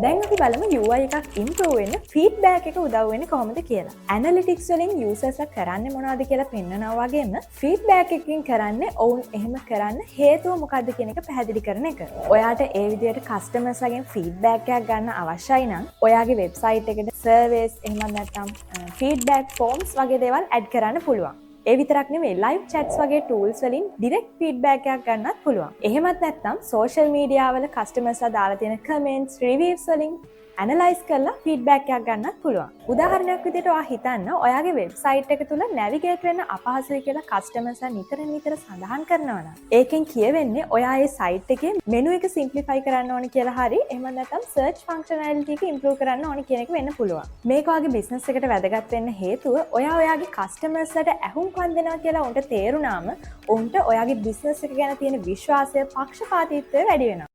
දැන් අපි බලමු UI එකක් improve වෙන්න feedback එක උදව් වෙන්නේ කොහොමද කියලා. Analytics වලින් users කරන්නේ මොනවද කියලා පෙන්නනවා වගේම feedback එකකින් කරන්නේ ඔවුන් එහෙම කරන්න හේතුව මොකද්ද කියන එක පැහැදිලි කරන එක. ඔයාට ඒ විදිහට customers ලගෙන් feedback එකක් ගන්න අවශ්‍යයි නම් ඔයාගේ website එකට surveys එහෙම නැත්නම් feedback forms වගේ දේවල් add කරන්න පුළුවන්. ඒ විතරක් නෙමෙයි live chats වගේ tools වලින් direct feedback එකක් ගන්නත් පුළුවන්. එහෙමත් නැත්නම් social media වල customers ලා දාලා තියෙන comments reviews වලින් analyze කරලා feedback එකක් ගන්නත් පුළුවන්. උදාහරණයක් විදිහට ඔයා හිතන්න ඔයාගේ website එක තුල navigate වෙන්න අපහසුයි කියලා customers ලා නිතර සඳහන් කරනවා නම් ඒකෙන් කියවෙන්නේ ඔයා ඒ site එකේ menu එක simplify කරන්න ඕනේ කියලා හරි එහෙම නැත්නම් search functionality එක improve කරන්න ඕනේ කියන එක වෙන්න පුළුවන්. මේක ඔයාගේ business එකට වැදගත් වෙන්න හේතුව ඔයා ඔයාගේ customers ලාට ඇහුම්කන් දෙනවා කියලා උන්ට තේරුණාම උන්ට ඔයාගේ business එක ගැන තියෙන විශ්වාසය පක්ෂපාතීත්වය වැඩි වෙනවා.